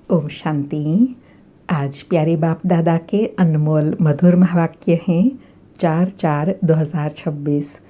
ओम शांति। आज प्यारे बाप दादा के अनमोल मधुर महावाक्य हैं 4/4/2026।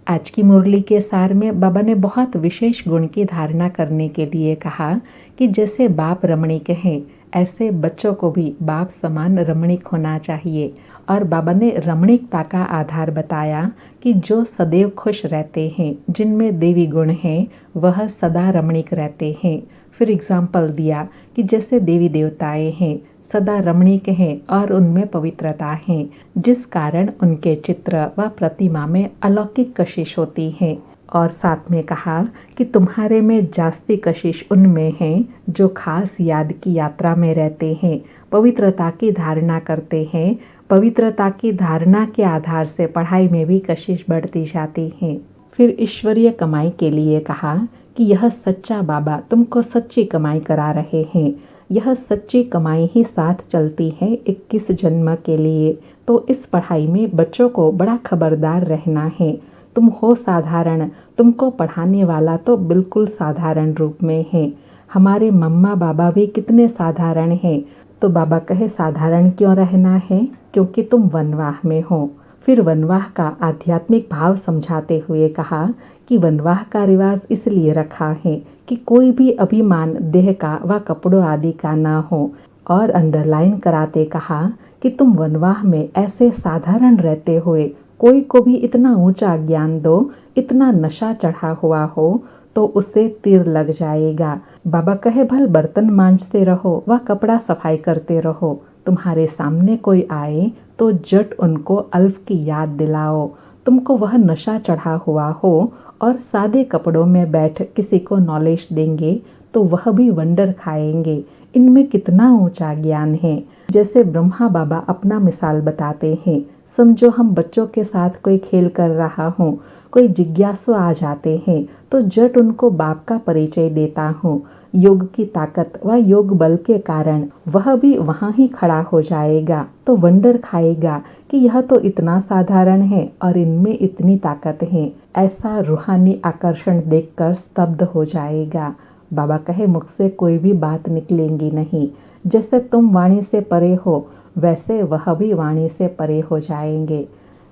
आज की मुरली के सार में बाबा ने बहुत विशेष गुण की धारणा करने के लिए कहा कि जैसे बाप रमणीक हैं ऐसे बच्चों को भी बाप समान रमणीक होना चाहिए। और बाबा ने रमणीकता का आधार बताया कि जो सदैव खुश रहते हैं, जिनमें देवी गुण हैं, वह सदा रमणीक रहते हैं। फिर एग्जाम्पल दिया कि जैसे देवी देवताएं हैं, सदा रमणीक हैं और उनमें पवित्रता है, जिस कारण उनके चित्र व प्रतिमा में अलौकिक कशिश होती है। और साथ में कहा कि तुम्हारे में जास्ती कशिश उनमें है जो खास याद की यात्रा में रहते हैं, पवित्रता की धारणा करते हैं। पवित्रता की धारणा के आधार से पढ़ाई में भी कशिश बढ़ती जाती है। फिर ईश्वरीय कमाई के लिए कहा कि यह सच्चा बाबा तुमको सच्ची कमाई करा रहे हैं। यह सच्ची कमाई ही साथ चलती है 21 जन्म के लिए। तो इस पढ़ाई में बच्चों को बड़ा खबरदार रहना है। तुम हो साधारण, तुमको पढ़ाने वाला तो बिल्कुल साधारण रूप में है। हमारे मम्मा बाबा भी कितने साधारण हैं। तो बाबा कहे साधारण क्यों रहना है, क्योंकि तुम वनवाह में हो। फिर वनवाह का आध्यात्मिक भाव समझाते हुए कहा कि वनवाह का रिवाज इसलिए रखा है कि कोई भी अभिमान देह का व कपड़ों आदि का ना हो। और अंडरलाइन कराते कहा कि तुम वनवाह में ऐसे साधारण रहते हुए कोई को भी इतना ऊंचा ज्ञान दो, इतना नशा चढ़ा हुआ हो तो उससे तीर लग जाएगा। बाबा कहे भल बर्तन मांजते रहो व कपड़ा सफाई करते रहो, तुम्हारे सामने कोई आए तो जट उनको अल्फ की याद दिलाओ। तुमको वह नशा चढ़ा हुआ हो और सादे कपड़ों में बैठ किसी को नॉलेज देंगे तो वह भी वंडर खाएंगे, इनमें कितना ऊंचा ज्ञान है। जैसे ब्रह्मा बाबा अपना मिसाल बताते हैं। समझो हम बच्चों के साथ कोई खेल कर रहा हूँ, कोई जिज्ञासु आ जाते हैं तो जट उनको बाप का परिचय देता हूँ। योग की ताकत व योग बल के कारण वह भी वहाँ ही खड़ा हो जाएगा तो वंडर खाएगा कि यह तो इतना साधारण है और इनमें इतनी ताकत है। ऐसा रूहानी आकर्षण देखकर स्तब्ध हो जाएगा। बाबा कहे मुझसे कोई भी बात निकलेंगी नहीं। जैसे तुम वाणी से परे हो वैसे वह भी वाणी से परे हो जाएंगे।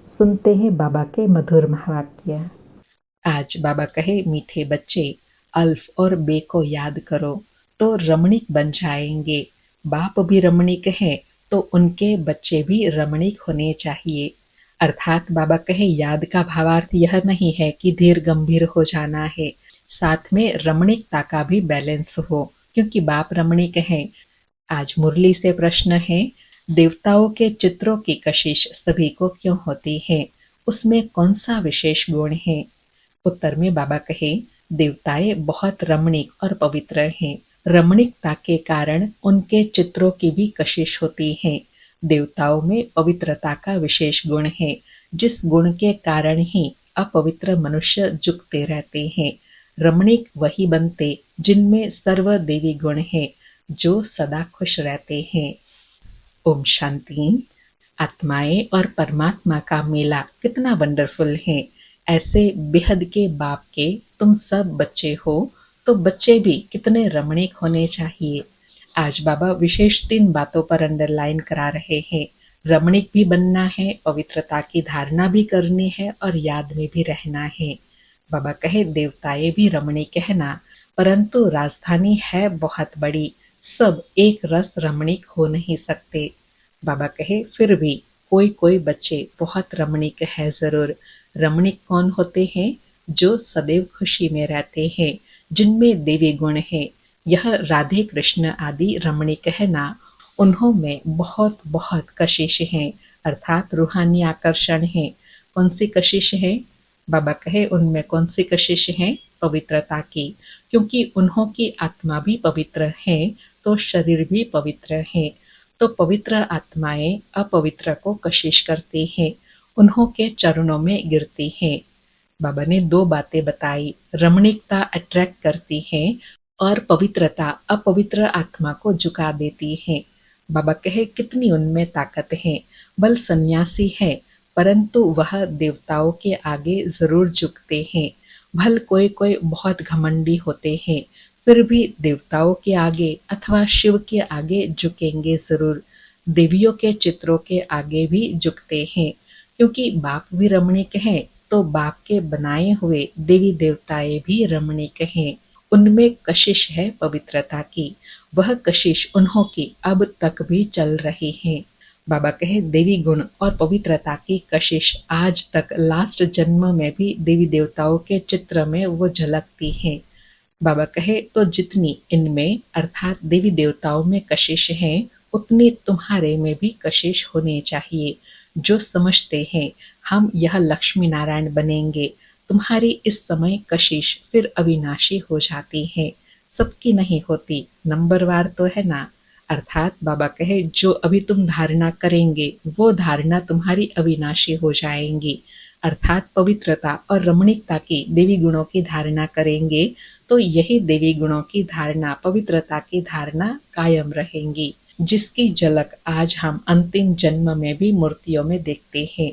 सुनते हैं बाबा के मधुर महावाक्य। आज बाबा कहे मीठे बच्चे, अल्फ और बे को याद करो तो रमणीक बन जाएंगे। बाप भी रमणीक है तो उनके बच्चे भी रमणीक होने चाहिए। अर्थात बाबा कहे याद का भावार्थ यह नहीं है कि धीर गंभीर हो जाना है, साथ में रमणीकता का भी बैलेंस हो, क्योंकि बाप रमणीक है। आज मुरली से प्रश्न है, देवताओं के चित्रों की कशिश सभी को क्यों होती है, उसमें कौन सा विशेष गुण है? उत्तर में बाबा कहे देवताएं बहुत रमणीक और पवित्र हैं। रमणीकता के कारण उनके चित्रों की भी कशिश होती है। देवताओं में पवित्रता का विशेष गुण है, जिस गुण के कारण ही अपवित्र मनुष्य झुकते रहते हैं। रमणीक वही बनते जिनमें सर्व देवी गुण है, जो सदा खुश रहते हैं। ओम शांति। आत्माएं और परमात्मा का मेला कितना वंडरफुल है। ऐसे बेहद के बाप के तुम सब बच्चे हो तो बच्चे भी कितने रमणीक होने चाहिए। आज बाबा विशेष 3 बातों पर अंडरलाइन करा रहे हैं। रमणीक भी बनना है, पवित्रता की धारणा भी करनी है और याद में भी रहना है। बाबा कहे देवताएं भी रमणीक है ना, परंतु राजधानी है बहुत बड़ी, सब एक रस रमणीक हो नहीं सकते। बाबा कहे फिर भी कोई कोई बच्चे बहुत रमणीक है जरूर। रमणीक कौन होते हैं? जो सदैव खुशी में रहते हैं, जिनमें देवी गुण है। यह राधे कृष्ण आदि रमणीक है ना, उन्हों में बहुत बहुत कशिश है, अर्थात रूहानी आकर्षण है। कौन सी कशिश है? बाबा कहे उनमें कौन सी कशिश है? पवित्रता की, क्योंकि उन्हों की आत्मा भी पवित्र है तो शरीर भी पवित्र है। तो पवित्र आत्माएं अपवित्र को कशिश करती हैं, उन्हों के चरणों में गिरती हैं। बाबा ने 2 बातें बताई, रमणीकता अट्रैक्ट करती है और पवित्रता अपवित्र आत्मा को झुका देती है। बाबा कहे कितनी उनमें ताकत है। बल सन्यासी है परंतु वह देवताओं के आगे जरूर झुकते हैं। भल कोई कोई बहुत घमंडी होते हैं, फिर भी देवताओं के आगे अथवा शिव के आगे झुकेंगे जरूर। देवियों के चित्रों के आगे भी झुकते हैं, क्योंकि बाप भी रमणीक हैं, तो बाप के बनाए हुए देवी देवताएं भी रमणीक हैं। उनमें कशिश है पवित्रता की, वह कशिश उन्हों की अब तक भी चल रही है। बाबा कहे देवी गुण और पवित्रता की कशिश आज तक लास्ट जन्म में भी देवी देवताओं के चित्र में वो झलकती है। बाबा कहे तो जितनी इनमें अर्थात देवी देवताओं में कशिश है, उतनी तुम्हारे में भी कशिश होनी चाहिए। जो समझते हैं हम यह लक्ष्मी नारायण बनेंगे, तुम्हारी इस समय कशिश फिर अविनाशी हो जाती है। सबकी नहीं होती, नंबरवार तो है ना। अर्थात बाबा कहे जो अभी तुम धारणा करेंगे वो धारणा तुम्हारी अविनाशी हो जाएंगी। अर्थात पवित्रता और रमणीकता की देवी गुणों की धारणा करेंगे तो यही देवी गुणों की धारणा, पवित्रता की धारणा कायम रहेंगी, जिसकी झलक आज हम अंतिम जन्म में भी मूर्तियों में देखते हैं।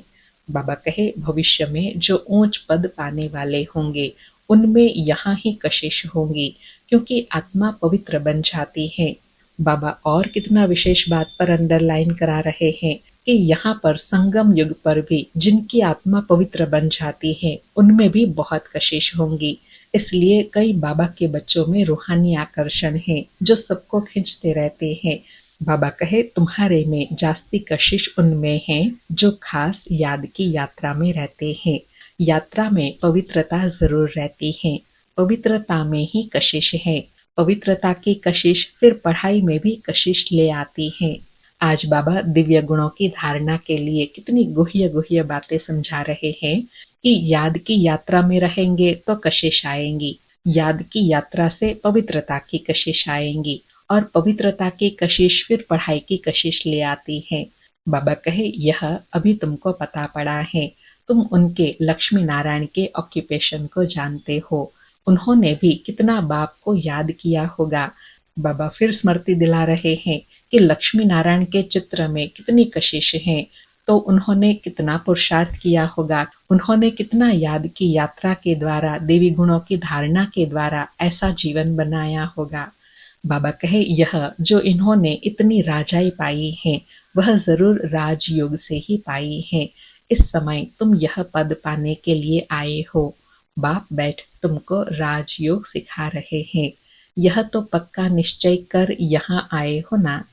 बाबा कहे भविष्य में जो ऊंच पद पाने वाले होंगे उनमें यहाँ ही कशिश होंगी, क्योंकि आत्मा पवित्र बन जाती है। बाबा और कितना विशेष बात पर अंडरलाइन करा रहे हैं कि यहाँ पर संगम युग पर भी जिनकी आत्मा पवित्र बन जाती है उनमें भी बहुत कशिश होंगी। इसलिए कई बाबा के बच्चों में रूहानी आकर्षण है जो सबको खींचते रहते हैं। बाबा कहे तुम्हारे में जास्ती कशिश उनमें है जो खास याद की यात्रा में रहते हैं। यात्रा में पवित्रता जरूर रहती है, पवित्रता में ही कशिश है। पवित्रता की कशिश फिर पढ़ाई में भी कशिश ले आती है। आज बाबा दिव्य गुणों की धारणा के लिए कितनी गुह्य गुह्य बातें समझा रहे हैं कि याद की यात्रा में रहेंगे तो कशिश आएंगी, याद की यात्रा से पवित्रता की कशिश आएंगी और पवित्रता की कशिश फिर पढ़ाई की कशिश ले आती है। बाबा कहे यह अभी तुमको पता पड़ा है, तुम उनके लक्ष्मी नारायण के ऑक्यूपेशन को जानते हो। उन्होंने भी कितना बाप को याद किया होगा। बाबा फिर स्मृति दिला रहे हैं कि लक्ष्मी नारायण के चित्र में कितनी कशिश है, तो उन्होंने कितना पुरुषार्थ किया होगा, उन्होंने कितना याद की यात्रा के द्वारा, देवी गुणों की धारणा के द्वारा ऐसा जीवन बनाया होगा। बाबा कहे यह जो इन्होंने इतनी राजाई पाई है वह जरूर राजयोग से ही पाई है। इस समय तुम यह पद पाने के लिए आए हो। बाप बैठ तुमको राजयोग सिखा रहे हैं। यह तो पक्का निश्चय कर यहाँ आए हो ना।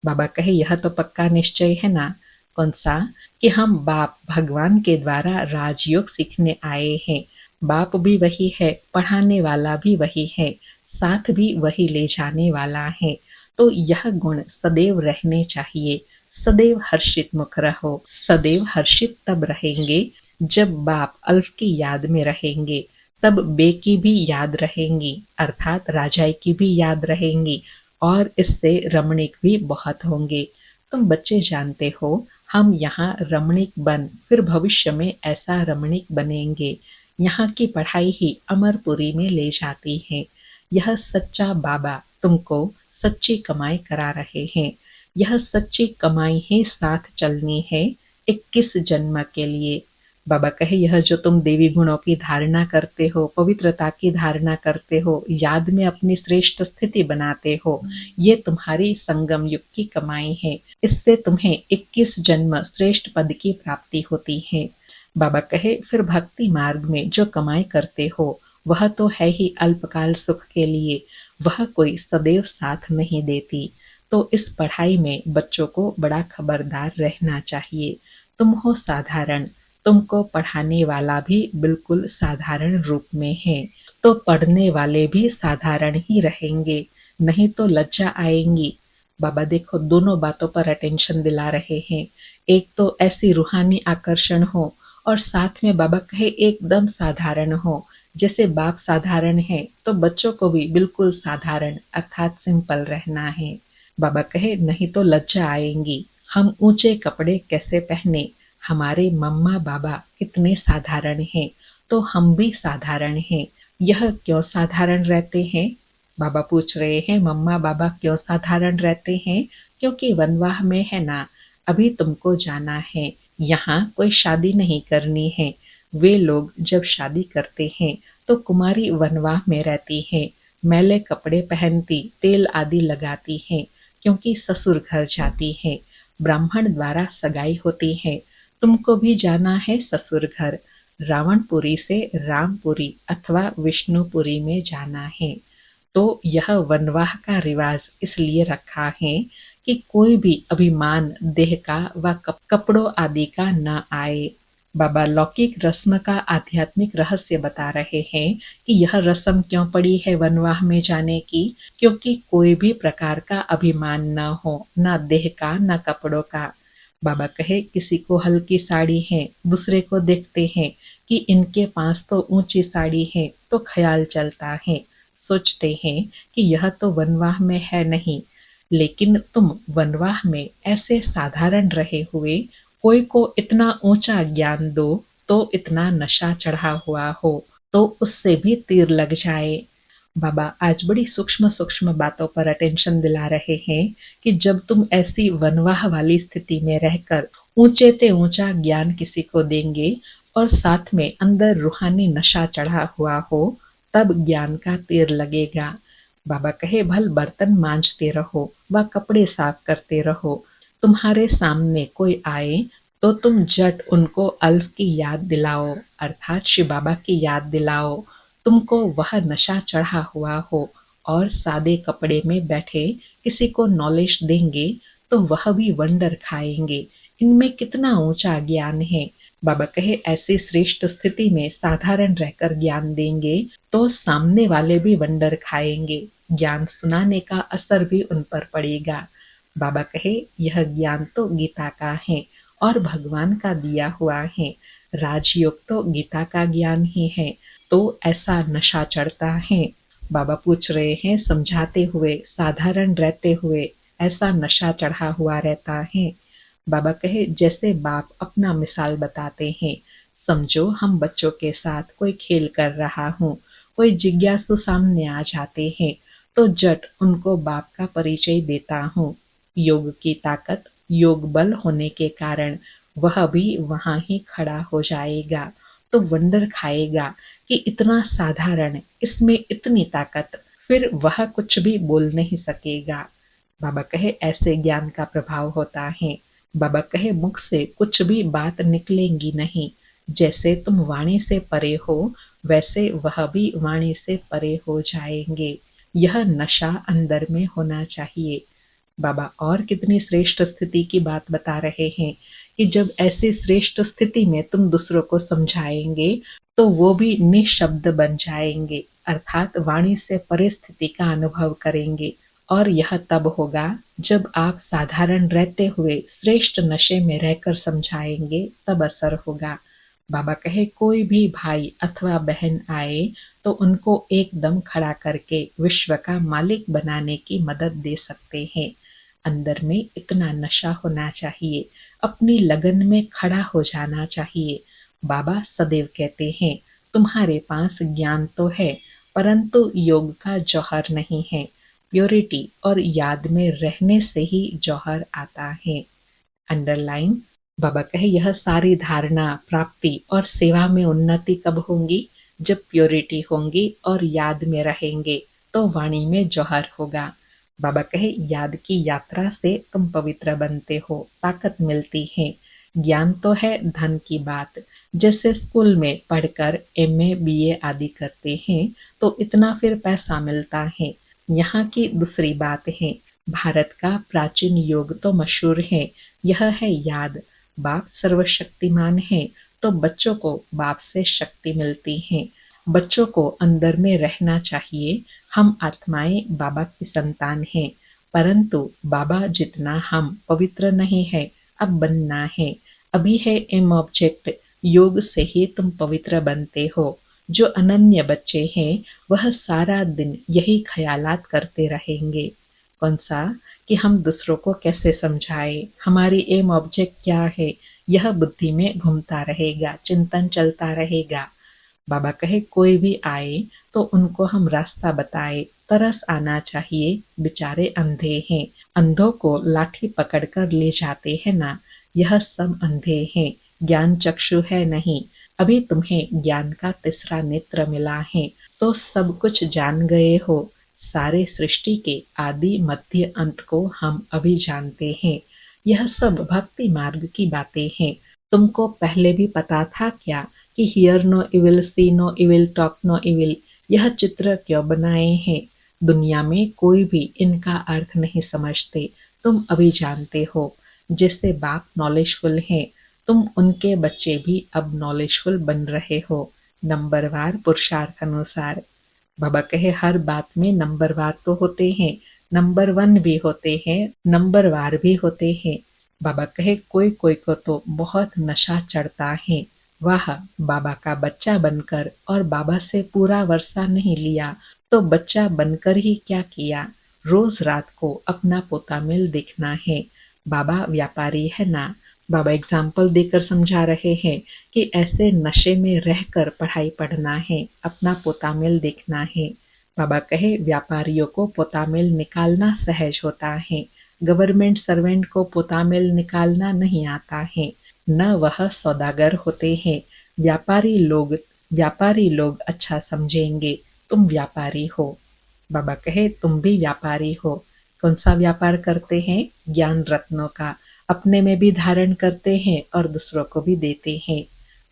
बाबा कहे यह तो पक्का निश्चय है ना। कौन सा? कि हम बाप भगवान के द्वारा राजयोग सीखने आए हैं। बाप भी वही है, पढ़ाने वाला भी वही है, साथ भी वही ले जाने वाला है। तो यह गुण सदैव रहने चाहिए। सदैव हर्षित मुख रहो। सदैव हर्षित तब रहेंगे जब बाप अल्फ की याद में रहेंगे, तब बे की भी याद रहेंगी, अर्थात राजाई की भी याद रहेंगी, और इससे रमणीक भी बहुत होंगे। तुम बच्चे जानते हो हम यहाँ रमणीक बन फिर भविष्य में ऐसा रमणीक बनेंगे। यहाँ की पढ़ाई ही अमरपुरी में ले जाती है। यह सच्चा बाबा तुमको सच्ची कमाई करा रहे हैं। यह सच्ची कमाई ही साथ चलनी है 21 जन्म के लिए। बाबा कहे यह जो तुम देवी गुणों की धारणा करते हो, पवित्रता की धारणा करते हो, याद में अपनी श्रेष्ठ स्थिति बनाते हो, ये तुम्हारी संगम युग की कमाई है। इससे तुम्हें 21 जन्म श्रेष्ठ पद की प्राप्ति होती है। बाबा कहे फिर भक्ति मार्ग में जो कमाई करते हो वह तो है ही अल्पकाल सुख के लिए, वह कोई सदैव साथ नहीं देती। तो इस पढ़ाई में बच्चों को बड़ा खबरदार रहना चाहिए। तुम हो साधारण, तुमको पढ़ाने वाला भी बिल्कुल साधारण रूप में है, तो पढ़ने वाले भी साधारण ही रहेंगे, नहीं तो लज्जा आएंगी। बाबा देखो दोनों बातों पर अटेंशन दिला रहे हैं। एक तो ऐसी रूहानी आकर्षण हो और साथ में बाबा कहे एकदम साधारण हो। जैसे बाप साधारण है तो बच्चों को भी बिल्कुल साधारण अर्थात सिंपल रहना है। बाबा कहे नहीं तो लज्जा आएंगी। हम ऊंचे कपड़े कैसे पहने, हमारे मम्मा बाबा कितने साधारण हैं, तो हम भी साधारण हैं। यह क्यों साधारण रहते हैं? बाबा पूछ रहे हैं मम्मा बाबा क्यों साधारण रहते हैं? क्योंकि वनवाह में है ना, अभी तुमको जाना है, यहाँ कोई शादी नहीं करनी है। वे लोग जब शादी करते हैं तो कुमारी वनवाह में रहती है, मैले कपड़े पहनती, तेल आदि लगाती हैं, क्योंकि ससुर घर जाती हैं। ब्राह्मण द्वारा सगाई होती है। तुमको भी जाना है ससुर घर। रावणपुरी से रामपुरी अथवा विष्णुपुरी में जाना है। तो यह वनवाह का रिवाज इसलिए रखा है कि कोई भी अभिमान देह का व कपड़ों आदि का न आए। बाबा लौकिक रस्म का आध्यात्मिक रहस्य बता रहे हैं कि यह रस्म क्यों पड़ी है वनवाह में जाने की, क्योंकि कोई भी प्रकार का अभिमान न हो, न देह का न कपड़ों का। बाबा कहे किसी को हल्की साड़ी है, दूसरे को देखते हैं कि इनके पास तो ऊंची साड़ी है, तो ख्याल चलता है, सोचते हैं कि यह तो वनवाह में है नहीं। लेकिन तुम वनवाह में ऐसे साधारण रहे हुए कोई को इतना ऊंचा ज्ञान दो, तो इतना नशा चढ़ा हुआ हो तो उससे भी तीर लग जाए। बाबा आज बड़ी सूक्ष्म सूक्ष्म बातों पर अटेंशन दिला रहे हैं कि जब तुम ऐसी वनवाह वाली स्थिति में रहकर ऊंचे ते ऊंचा ज्ञान किसी को देंगे और साथ में अंदर रूहानी नशा चढ़ा हुआ हो, तब ज्ञान का तीर लगेगा। बाबा कहे भल बर्तन मांजते रहो व कपड़े साफ करते रहो, तुम्हारे सामने कोई आए तो तुम झट उनको अल्फ की याद दिलाओ, अर्थात शिव बाबा की याद दिलाओ। तुमको वह नशा चढ़ा हुआ हो और सादे कपड़े में बैठे किसी को नॉलेज देंगे तो वह भी वंडर खाएंगे, इनमें कितना ऊंचा ज्ञान है। बाबा कहे ऐसी श्रेष्ठ स्थिति में साधारण रहकर ज्ञान देंगे तो सामने वाले भी वंडर खाएंगे, ज्ञान सुनाने का असर भी उन पर पड़ेगा। बाबा कहे यह ज्ञान तो गीता का है और भगवान का दिया हुआ है। राजयोग तो गीता का ज्ञान ही है, तो ऐसा नशा चढ़ता है। बाबा पूछ रहे हैं समझाते हुए, साधारण रहते हुए ऐसा नशा चढ़ा हुआ रहता है। बाबा कहे जैसे बाप अपना मिसाल बताते हैं, समझो हम बच्चों के साथ कोई खेल कर रहा हूँ, कोई जिज्ञासु सामने आ जाते हैं तो जट उनको बाप का परिचय देता हूँ। योग की ताकत, योग बल होने के कारण वह भी वहां ही खड़ा हो जाएगा, तो वंडर खाएगा कि इतना साधारण, इसमें इतनी ताकत, फिर वह कुछ भी बोल नहीं सकेगा। बाबा कहे ऐसे ज्ञान का प्रभाव होता है। बाबा कहे मुख से कुछ भी बात निकलेंगी नहीं, जैसे तुम वाणी से परे हो वैसे वह भी वाणी से परे हो जाएंगे। यह नशा अंदर में होना चाहिए। बाबा और कितनी श्रेष्ठ स्थिति की बात बता रहे हैं कि जब ऐसी श्रेष्ठ स्थिति में तुम दूसरों को समझाएंगे तो वो भी निशब्द बन जाएंगे, अर्थात वाणी से परे स्थिति का अनुभव करेंगे। और यह तब होगा जब आप साधारण रहते हुए श्रेष्ठ नशे में रहकर समझाएंगे, तब असर होगा। बाबा कहे कोई भी भाई अथवा बहन आए तो उनको एकदम खड़ा करके विश्व का मालिक बनाने की मदद दे सकते हैं। अंदर में इतना नशा होना चाहिए, अपनी लगन में खड़ा हो जाना चाहिए। बाबा सदैव कहते हैं तुम्हारे पास ज्ञान तो है, परंतु योग का जौहर नहीं है। प्योरिटी और याद में रहने से ही जौहर आता है। अंडरलाइन। बाबा कहे यह सारी धारणा, प्राप्ति और सेवा में उन्नति कब होंगी? जब प्योरिटी होंगी और याद में रहेंगे, तो वाणी में जौहर होगा। बाबा कहे याद की यात्रा से तुम पवित्र बनते हो, ताकत मिलती है। ज्ञान तो है धन की बात, जैसे स्कूल में पढ़कर एमए बीए आदि करते हैं तो इतना फिर पैसा मिलता है। यहाँ की दूसरी बात है, भारत का प्राचीन योग तो मशहूर है, यह है याद। बाप सर्वशक्तिमान है, तो बच्चों को बाप से शक्ति मिलती है। बच्चों को अंदर में रहना चाहिए, हम आत्माएं बाबा की संतान हैं, परंतु बाबा जितना हम पवित्र नहीं है, अब बनना है। अभी है एम ऑब्जेक्ट, योग से ही तुम पवित्र बनते हो। जो अनन्य बच्चे हैं वह सारा दिन यही ख्यालात करते रहेंगे। कौन सा? कि हम दूसरों को कैसे समझाएं, हमारी एम ऑब्जेक्ट क्या है, यह बुद्धि में घूमता रहेगा, चिंतन चलता रहेगा। बाबा कहे कोई भी आए तो उनको हम रास्ता बताए, तरस आना चाहिए, बेचारे अंधे हैं। अंधों को लाठी पकड़कर ले जाते हैं ना, यह सब अंधे हैं, ज्ञान चक्षु है नहीं। अभी तुम्हें ज्ञान का तीसरा नेत्र मिला है, तो सब कुछ जान गए हो। सारे सृष्टि के आदि मध्य अंत को हम अभी जानते हैं। यह सब भक्ति मार्ग की बातें हैं। तुमको पहले भी पता था क्या कि hear no evil, see no evil, talk no evil, यह चित्र क्यों बनाए हैं? दुनिया में कोई भी इनका अर्थ नहीं समझते, तुम अभी जानते हो। जैसे बाप नॉलेजफुल हैं, तुम उनके बच्चे भी अब नॉलेजफुल बन रहे हो, नंबरवार पुरुषार्थ अनुसार। बाबा कहे हर बात में नंबरवार तो होते हैं, नंबर वन भी होते हैं, नंबरवार भी होते हैं। बाबा कहे कोई कोई को तो बहुत नशा चढ़ता है। वाह, बाबा का बच्चा बनकर और बाबा से पूरा वर्षा नहीं लिया तो बच्चा बनकर ही क्या किया? रोज रात को अपना पोता मिल देखना है। बाबा व्यापारी है ना। बाबा एग्जाम्पल देकर समझा रहे हैं कि ऐसे नशे में रहकर पढ़ाई पढ़ना है, अपना पोतामेल देखना है। बाबा कहे व्यापारियों को पोतामेल निकालना सहज होता है, गवर्नमेंट सर्वेंट को पोतामेल निकालना नहीं आता है। न वह सौदागर होते हैं। व्यापारी लोग अच्छा समझेंगे तुम व्यापारी हो। बाबा कहे तुम भी व्यापारी हो। कौन सा व्यापार करते हैं? ज्ञान रत्नों का। अपने में भी धारण करते हैं और दूसरों को भी देते हैं।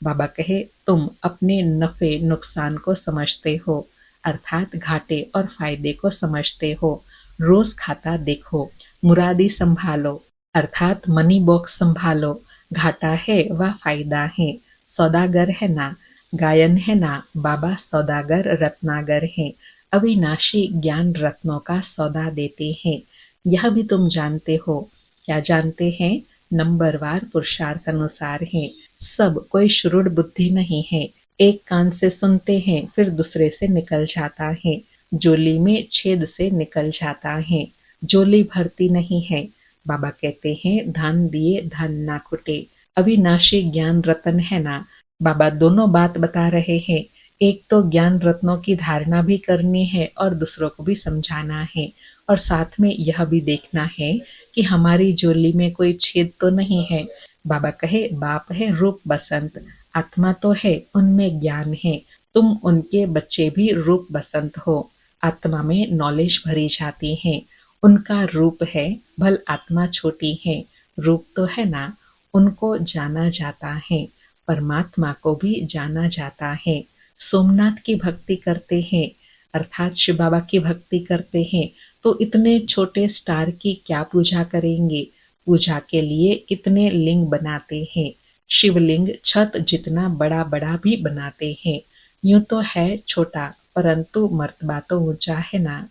बाबा कहे तुम अपने नफे नुकसान को समझते हो, अर्थात घाटे और फायदे को समझते हो। रोज खाता देखो, मुरादी संभालो, अर्थात मनी बॉक्स संभालो। घाटा है व फायदा है। सौदागर है ना, गायन है ना, बाबा सौदागर रत्नागर है। अविनाशी ज्ञान रत्नों का सौदा देते हैं। यह भी तुम जानते हो। क्या जानते हैं? नंबरवार पुरुषार्थ अनुसार है। सब कोई शुरुड़ बुद्धि नहीं है। एक कान से सुनते हैं फिर दूसरे से निकल जाता है, जोली में छेद से निकल जाता है, जोली भरती नहीं है। बाबा कहते हैं धान दिए धन ना खुटे। अविनाशी ज्ञान रतन है ना। बाबा दोनों बात बता रहे हैं। एक तो ज्ञान रत्नों की धारणा भी करनी है और दूसरों को भी समझाना है, और साथ में यह भी देखना है कि हमारी जोली में कोई छेद तो नहीं है। बाबा कहे बाप है रूप बसंत, आत्मा तो है, उनमें ज्ञान है। तुम उनके बच्चे भी रूप बसंत हो। आत्मा में नॉलेज भरी जाती है। उनका रूप है, भल आत्मा छोटी है, रूप तो है ना। उनको जाना जाता है, परमात्मा को भी जाना जाता है। सोमनाथ की भक्ति करते हैं, अर्थात शिव बाबा की भक्ति करते हैं, तो इतने छोटे स्टार की क्या पूजा करेंगे? पूजा के लिए कितने लिंग बनाते हैं। शिवलिंग छत जितना बड़ा बड़ा भी बनाते हैं। यूं तो है छोटा, परंतु मर्तबा तो ऊंचा है ना।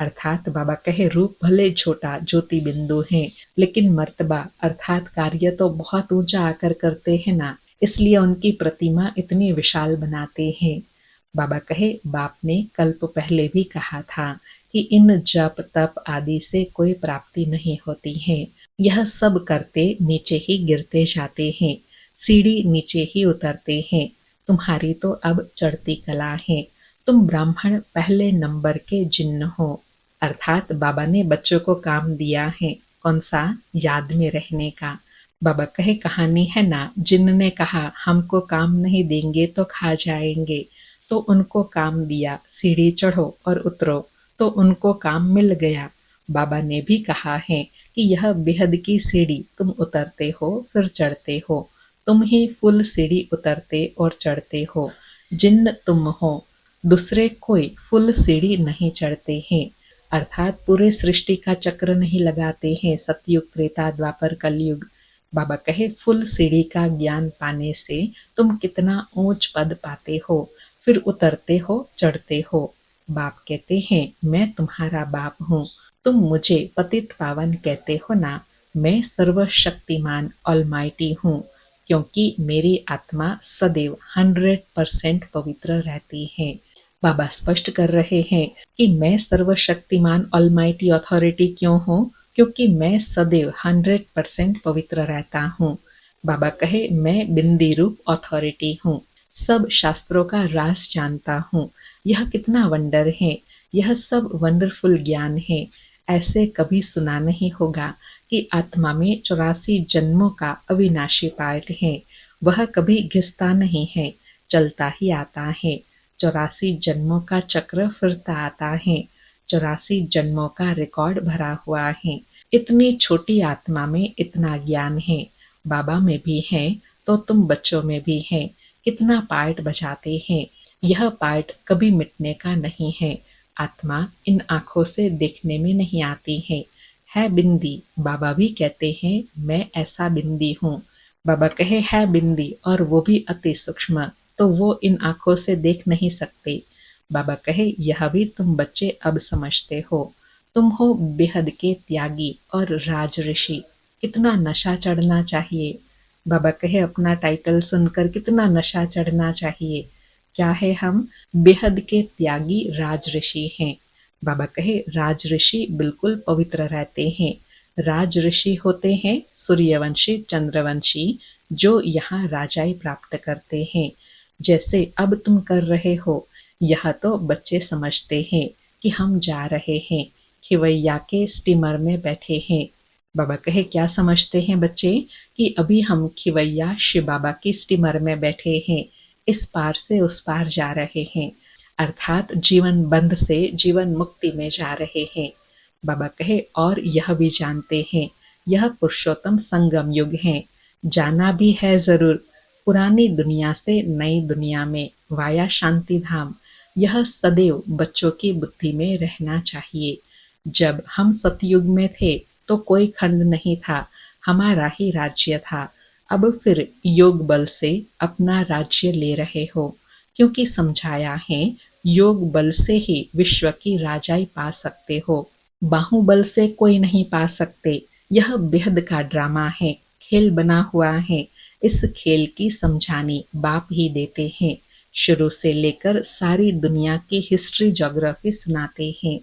अर्थात बाबा कहे रूप भले छोटा ज्योति बिंदु है, लेकिन मर्तबा अर्थात कार्य तो बहुत ऊंचा आकर करते हैं ना, इसलिए उनकी प्रतिमा इतनी विशाल बनाते हैं। बाबा कहे बाप ने कल्प पहले भी कहा था कि इन जप तप आदि से कोई प्राप्ति नहीं होती है। यह सब करते नीचे ही गिरते जाते हैं, सीढ़ी नीचे ही उतरते हैं। तुम्हारी तो अब चढ़ती कला है। तुम ब्राह्मण पहले नंबर के जिन्न हो। अर्थात बाबा ने बच्चों को काम दिया है। कौन सा? याद में रहने का। बाबा कहे कहानी है ना, जिन्न ने कहा हमको काम नहीं देंगे तो खा जाएंगे, तो उनको काम दिया, सीढ़ी चढ़ो और उतरो, तो उनको काम मिल गया। बाबा ने भी कहा है कि यह बेहद की सीढ़ी, तुम उतरते हो फिर चढ़ते हो, तुम ही फुल सीढ़ी उतरते और चढ़ते हो। जिन्न तुम हो, दूसरे कोई फुल सीढ़ी नहीं चढ़ते हैं। अर्थात पूरे सृष्टि का चक्र नहीं लगाते हैं, सतयुग त्रेता द्वापर कलयुग। बाबा कहे फुल सीढ़ी का ज्ञान पाने से तुम कितना ऊंच पद पाते हो, फिर उतरते हो चढ़ते हो। बाप कहते हैं मैं तुम्हारा बाप हूँ, तुम मुझे पतित पावन कहते हो ना। मैं सर्वशक्तिमान ऑलमाइटी हूँ, क्योंकि मेरी आत्मा सदैव 100% पवित्र रहती है। बाबा स्पष्ट कर रहे हैं कि मैं सर्वशक्तिमान ऑलमाइटी अथॉरिटी क्यों हूँ, क्योंकि मैं सदैव 100% पवित्र रहता हूँ। बाबा कहे मैं बिंदी रूप अथॉरिटी हूँ, सब शास्त्रों का राज जानता हूँ। यह कितना वंडर है, यह सब वंडरफुल ज्ञान है। ऐसे कभी सुना नहीं होगा कि आत्मा में 84 जन्मों का अविनाशी पार्ट है। वह कभी घिसता नहीं है, चलता ही आता है। 84 जन्मों का चक्र फिरता आता है। 84 जन्मों का रिकॉर्ड भरा हुआ है। इतनी छोटी आत्मा में इतना ज्ञान है। बाबा में भी है तो तुम बच्चों में भी है। कितना पार्ट बजाते हैं। यह पार्ट कभी मिटने का नहीं है। आत्मा इन आंखों से देखने में नहीं आती है बिंदी। बाबा भी कहते हैं मैं ऐसा बिंदी हूँ। बाबा कहे है बिंदी और वो भी अति सूक्ष्म, तो वो इन आंखों से देख नहीं सकते। बाबा कहे यह भी तुम बच्चे अब समझते हो। तुम हो बेहद के त्यागी और राज ऋषि। कितना नशा चढ़ना चाहिए। बाबा कहे अपना टाइटल सुनकर कितना नशा चढ़ना चाहिए। क्या है हम? बेहद के त्यागी राज ऋषि हैं। बाबा कहे राज ऋषि बिल्कुल पवित्र रहते हैं। राज ऋषि होते हैं सूर्यवंशी चंद्रवंशी, जो यहाँ राजाई प्राप्त करते हैं। जैसे अब तुम कर रहे हो। यह तो बच्चे समझते हैं कि हम जा रहे हैं, खिवैया के स्टीमर में बैठे हैं। बाबा कहे क्या समझते हैं बच्चे? कि अभी हम खिवैया शिव बाबा की स्टीमर में बैठे हैं, इस पार से उस पार जा रहे हैं, अर्थात जीवन बंध से जीवन मुक्ति में जा रहे हैं। बाबा कहे और यह भी जानते हैं यह पुरुषोत्तम संगम युग है। जाना भी है जरूर, पुरानी दुनिया से नई दुनिया में वाया शांति धाम। यह सदैव बच्चों की बुद्धि में रहना चाहिए। जब हम सतयुग में थे तो कोई खंड नहीं था, हमारा ही राज्य था। अब फिर योग बल से अपना राज्य ले रहे हो, क्योंकि समझाया है योग बल से ही विश्व की राजाई पा सकते हो। बाहुबल से कोई नहीं पा सकते। यह बेहद का ड्रामा है, खेल बना हुआ है। इस खेल की समझानी बाप ही देते हैं। शुरू से लेकर सारी दुनिया की हिस्ट्री ज्योग्राफी सुनाते हैं।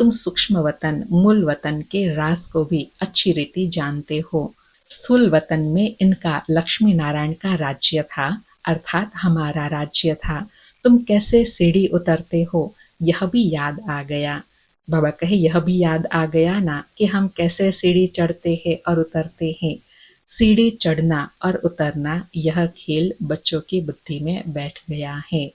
तुम सूक्ष्म वतन मूल वतन के राज को भी अच्छी रीति जानते हो। स्थूल वतन में इनका लक्ष्मी नारायण का राज्य था, अर्थात हमारा राज्य था। तुम कैसे सीढ़ी उतरते हो, यह भी याद आ गया। बाबा कहे यह भी याद आ गया ना कि हम कैसे सीढ़ी चढ़ते हैं और उतरते हैं। सीढ़ी चढ़ना और उतरना यह खेल बच्चों की बुद्धि में बैठ गया है।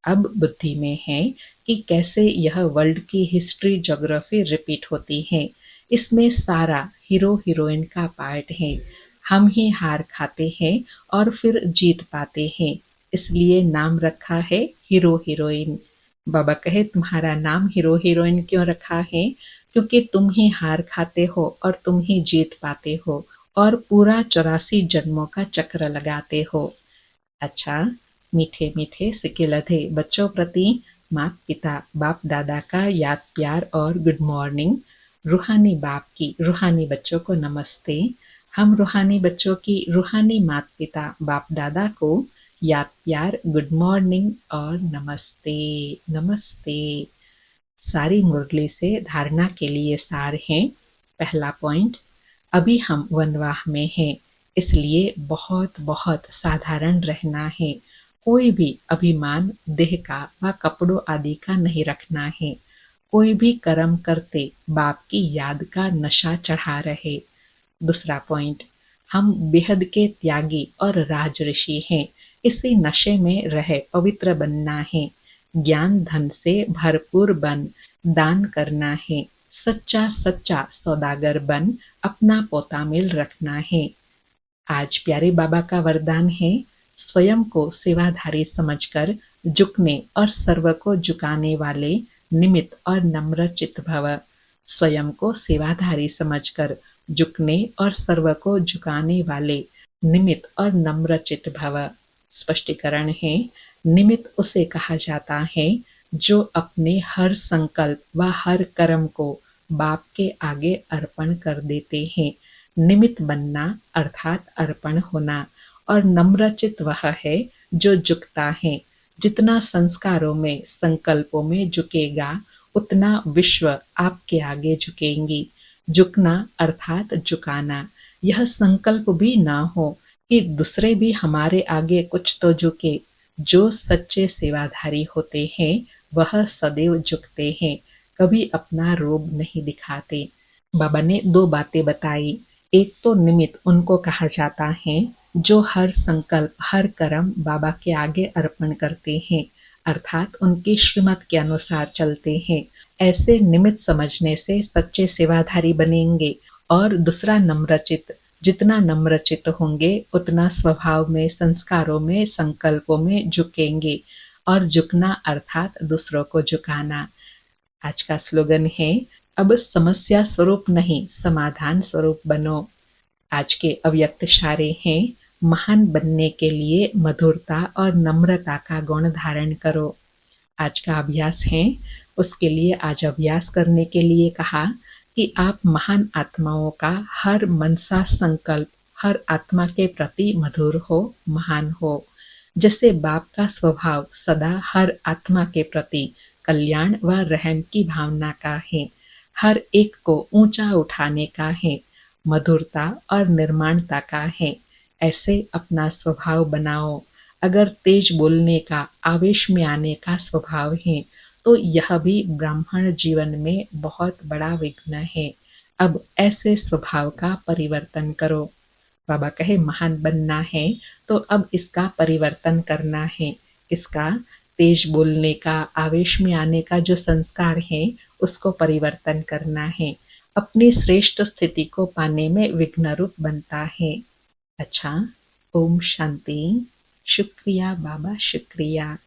अब बुद्धि में है कि कैसे यह वर्ल्ड की हिस्ट्री ज्योग्राफी रिपीट होती है। इसमें सारा हीरो हीरोइन का पार्ट है। हम ही हार खाते हैं और फिर जीत पाते हैं, इसलिए नाम रखा है हीरो हीरोइन। बाबा कहे तुम्हारा नाम हीरो हीरोइन क्यों रखा है? क्योंकि तुम ही हार खाते हो और तुम ही जीत पाते हो और पूरा 84 जन्मों का चक्र लगाते हो। अच्छा, मीठे मीठे सिके लधे बच्चों प्रति माता पिता बाप दादा का याद प्यार और गुड मॉर्निंग। रूहानी बाप की रूहानी बच्चों को नमस्ते। हम रूहानी बच्चों की रूहानी माता पिता बाप दादा को याद प्यार गुड मॉर्निंग और नमस्ते नमस्ते। सारी मुरली से धारणा के लिए सार है। पहला पॉइंट, अभी हम वनवाह में हैं, इसलिए बहुत बहुत साधारण रहना है। कोई भी अभिमान देह का व कपड़ों आदि का नहीं रखना है। कोई भी कर्म करते बाप की याद का नशा चढ़ा रहे। दूसरा पॉइंट, हम बेहद के त्यागी और राज ऋषि हैं, इसी नशे में रहे पवित्र बनना है। ज्ञान धन से भरपूर बन दान करना है। सच्चा सच्चा सौदागर बन अपना पोता मिल रखना है। आज प्यारे बाबा का वरदान है, स्वयं को सेवाधारी समझकर झुकने और सर्व को झुकाने वाले निमित्त और नम्र चित्त भव। स्वयं को सेवाधारी समझकर झुकने और सर्व को झुकाने वाले निमित्त और नम्र चित्त भव। स्पष्टीकरण है, निमित्त उसे कहा जाता है जो अपने हर संकल्प व हर कर्म को बाप के आगे अर्पण कर देते हैं। निमित्त बनना अर्थात अर्पण होना, और नम्रचित वह है जो झुकता है। जितना संस्कारों में संकल्पों में झुकेगा उतना विश्व आपके आगे झुकेंगी। झुकना अर्थात झुकाना, यह संकल्प भी ना हो कि दूसरे भी हमारे आगे कुछ तो झुके। जो सच्चे सेवाधारी होते हैं वह सदैव झुकते हैं, कभी अपना रोब नहीं दिखाते। बाबा ने दो बातें बताई। एक तो निमित्त उनको कहा जाता है जो हर संकल्प हर कर्म बाबा के आगे अर्पण करते हैं, अर्थात उनकी श्रीमत के अनुसार चलते हैं। ऐसे निमित्त समझने से सच्चे सेवाधारी बनेंगे। और दूसरा, नम्रचित। जितना नम्रचित होंगे उतना स्वभाव में, संस्कारों में, संकल्पों में झुकेंगे। और झुकना अर्थात दूसरों को झुकाना। आज का स्लोगन है, अब समस्या स्वरूप नहीं, समाधान स्वरूप बनो। आज के अव्यक्त इशारे हैं, महान बनने के लिए मधुरता और नम्रता का गुण धारण करो। आज का अभ्यास है, उसके लिए आज अभ्यास करने के लिए कहा कि आप महान आत्माओं का हर मनसा संकल्प हर आत्मा के प्रति मधुर हो, महान हो। जैसे बाप का स्वभाव सदा हर आत्मा के प्रति कल्याण व रहम की भावना का है, हर एक को ऊंचा उठाने का है, मधुरता और निर्माणता का है। ऐसे अपना स्वभाव बनाओ। अगर तेज बोलने का, आवेश में आने का स्वभाव है तो यह भी ब्राह्मण जीवन में बहुत बड़ा विघ्न है। अब ऐसे स्वभाव का परिवर्तन करो। बाबा कहे, महान बनना है तो अब इसका परिवर्तन करना है। इसका तेज बोलने का, आवेश में आने का जो संस्कार है उसको परिवर्तन करना है। अपनी श्रेष्ठ स्थिति को पाने में विघ्न रूप बनता है। अच्छा, ओम शांति। शुक्रिया बाबा, शुक्रिया।